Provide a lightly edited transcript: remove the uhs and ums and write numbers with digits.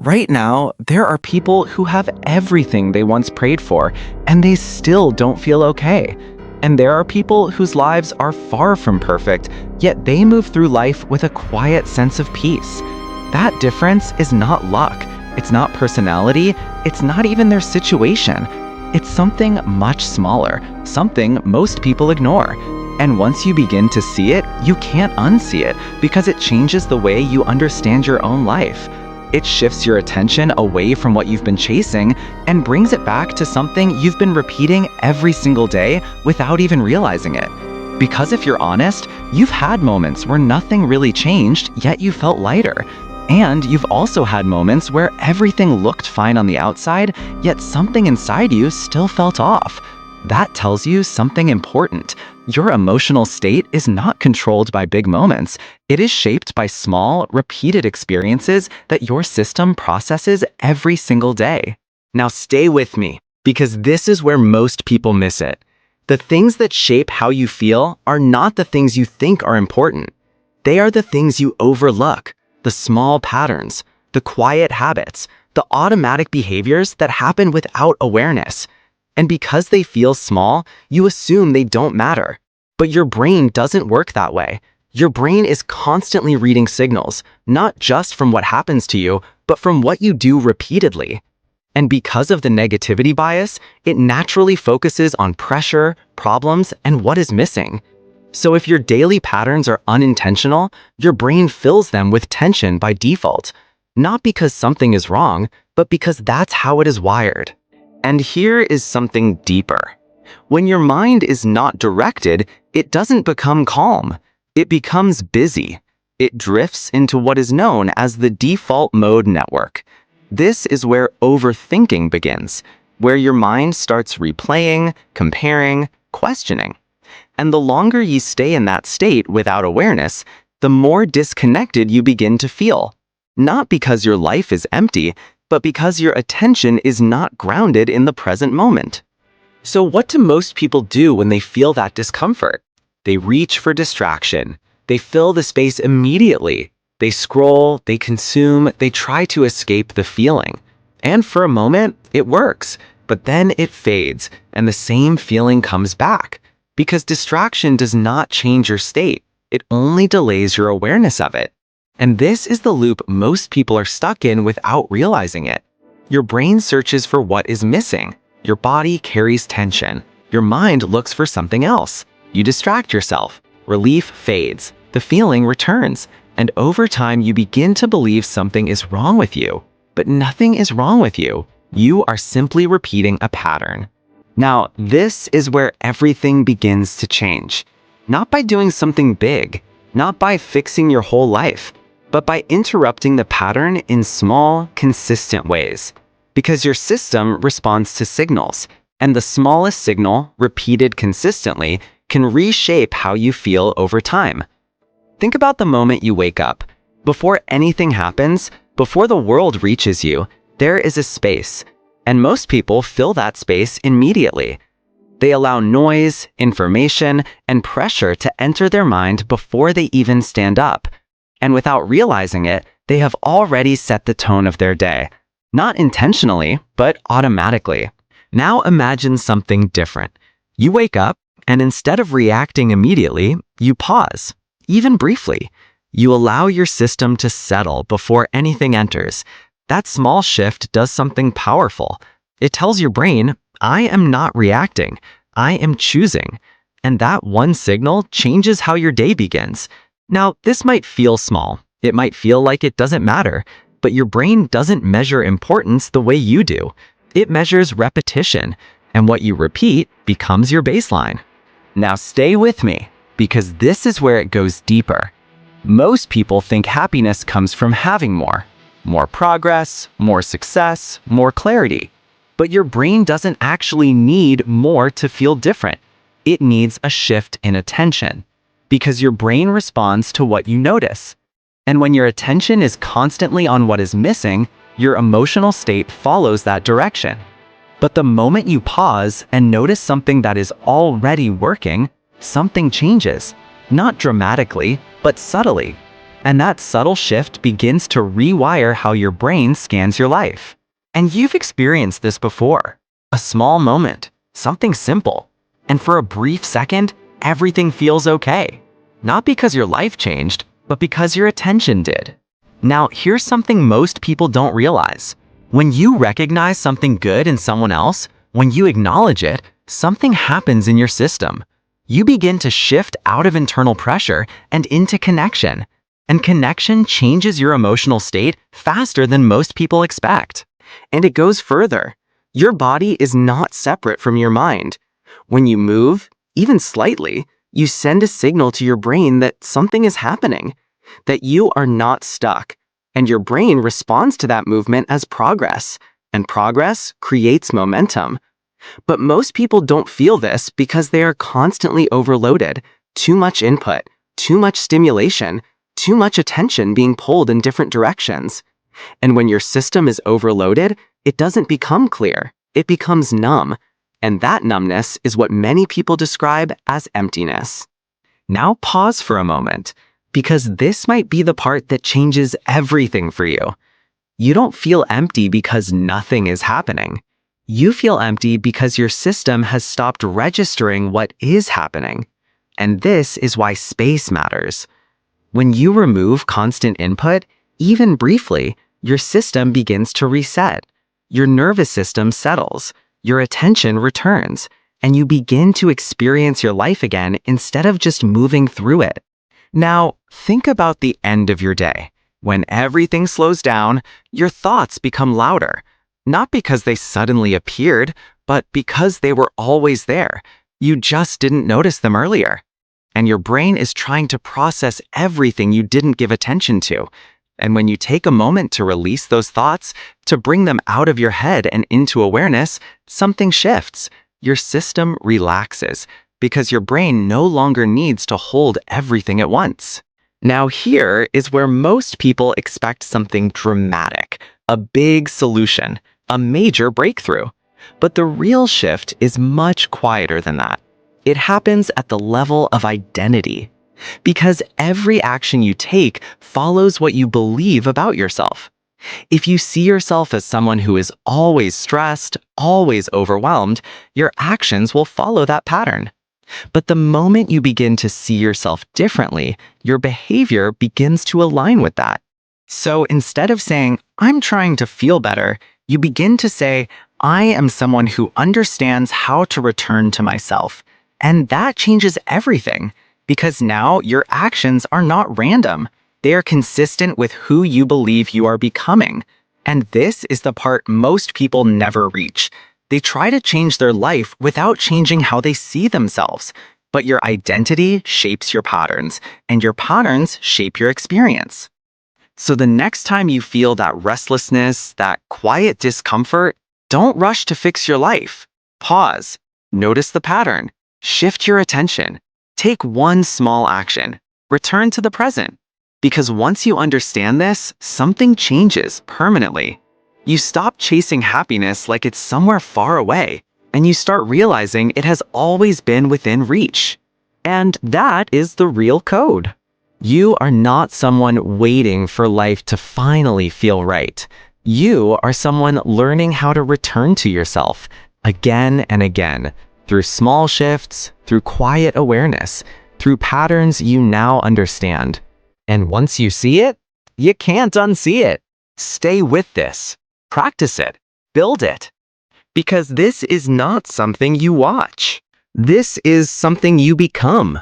Right now, there are people who have everything they once prayed for, and they still don't feel okay. And there are people whose lives are far from perfect, yet they move through life with a quiet sense of peace. That difference is not luck, it's not personality, it's not even their situation. It's something much smaller, something most people ignore. And once you begin to see it, you can't unsee it because it changes the way you understand your own life. It shifts your attention away from what you've been chasing and brings it back to something you've been repeating every single day without even realizing it. Because if you're honest, you've had moments where nothing really changed, yet you felt lighter. And you've also had moments where everything looked fine on the outside, yet something inside you still felt off. That tells you something important. Your emotional state is not controlled by big moments. It is shaped by small, repeated experiences that your system processes every single day. Now stay with me, because this is where most people miss it. The things that shape how you feel are not the things you think are important. They are the things you overlook, the small patterns, the quiet habits, the automatic behaviors that happen without awareness. And because they feel small, you assume they don't matter. But your brain doesn't work that way. Your brain is constantly reading signals, not just from what happens to you, but from what you do repeatedly. And because of the negativity bias, it naturally focuses on pressure, problems, and what is missing. So if your daily patterns are unintentional, your brain fills them with tension by default. Not because something is wrong, but because that's how it is wired. And here is something deeper. When your mind is not directed, it doesn't become calm. It becomes busy. It drifts into what is known as the default mode network. This is where overthinking begins, where your mind starts replaying, comparing, questioning. And the longer you stay in that state without awareness, the more disconnected you begin to feel. Not because your life is empty, but because your attention is not grounded in the present moment. So what do most people do when they feel that discomfort? They reach for distraction. They fill the space immediately. They scroll, they consume, they try to escape the feeling. And for a moment, it works, but then it fades, and the same feeling comes back. Because distraction does not change your state, it only delays your awareness of it. And this is the loop most people are stuck in without realizing it. Your brain searches for what is missing. Your body carries tension. Your mind looks for something else. You distract yourself. Relief fades. The feeling returns. And over time, you begin to believe something is wrong with you. But nothing is wrong with you. You are simply repeating a pattern. Now, this is where everything begins to change. Not by doing something big. Not by fixing your whole life, but by interrupting the pattern in small, consistent ways. Because your system responds to signals, and the smallest signal, repeated consistently, can reshape how you feel over time. Think about the moment you wake up. Before anything happens, before the world reaches you, there is a space, and most people fill that space immediately. They allow noise, information, and pressure to enter their mind before they even stand up. And without realizing it, they have already set the tone of their day. Not intentionally, but automatically. Now imagine something different. You wake up, and instead of reacting immediately, you pause, even briefly. You allow your system to settle before anything enters. That small shift does something powerful. It tells your brain, I am not reacting, I am choosing. And that one signal changes how your day begins. Now, this might feel small. It might feel like it doesn't matter, but your brain doesn't measure importance the way you do. It measures repetition, and what you repeat becomes your baseline. Now stay with me, because this is where it goes deeper. Most people think happiness comes from having more. More progress, more success, more clarity. But your brain doesn't actually need more to feel different. It needs a shift in attention, because your brain responds to what you notice. And when your attention is constantly on what is missing, your emotional state follows that direction. But the moment you pause and notice something that is already working, something changes. Not dramatically, but subtly. And that subtle shift begins to rewire how your brain scans your life. And you've experienced this before. A small moment, something simple, and for a brief second, everything feels okay. Not because your life changed, but because your attention did. Now, here's something most people don't realize. When you recognize something good in someone else, when you acknowledge it, something happens in your system. You begin to shift out of internal pressure and into connection. And connection changes your emotional state faster than most people expect. And it goes further. Your body is not separate from your mind. When you move, even slightly, you send a signal to your brain that something is happening, that you are not stuck. And your brain responds to that movement as progress. And progress creates momentum. But most people don't feel this because they are constantly overloaded. Too much input, too much stimulation, too much attention being pulled in different directions. And when your system is overloaded, it doesn't become clear. It becomes numb. And that numbness is what many people describe as emptiness. Now pause for a moment, because this might be the part that changes everything for you. You don't feel empty because nothing is happening. You feel empty because your system has stopped registering what is happening. And this is why space matters. When you remove constant input, even briefly, your system begins to reset. Your nervous system settles, your attention returns, and you begin to experience your life again instead of just moving through it. Now, think about the end of your day. When everything slows down, your thoughts become louder. Not because they suddenly appeared, but because they were always there. You just didn't notice them earlier. And your brain is trying to process everything you didn't give attention to. And when you take a moment to release those thoughts, to bring them out of your head and into awareness, something shifts. Your system relaxes, because your brain no longer needs to hold everything at once. Now here is where most people expect something dramatic, a big solution, a major breakthrough. But the real shift is much quieter than that. It happens at the level of identity. Because every action you take follows what you believe about yourself. If you see yourself as someone who is always stressed, always overwhelmed, your actions will follow that pattern. But the moment you begin to see yourself differently, your behavior begins to align with that. So instead of saying, "I'm trying to feel better," you begin to say, "I am someone who understands how to return to myself." And that changes everything, because now your actions are not random. They are consistent with who you believe you are becoming. And this is the part most people never reach. They try to change their life without changing how they see themselves. But your identity shapes your patterns, and your patterns shape your experience. So the next time you feel that restlessness, that quiet discomfort, don't rush to fix your life. Pause. Notice the pattern. Shift your attention. Take one small action. Return to the present. Because once you understand this, something changes permanently. You stop chasing happiness like it's somewhere far away, and you start realizing it has always been within reach. And that is the real code. You are not someone waiting for life to finally feel right. You are someone learning how to return to yourself again and again, through small shifts, through quiet awareness, through patterns you now understand. And once you see it, you can't unsee it. Stay with this. Practice it. Build it. Because this is not something you watch. This is something you become.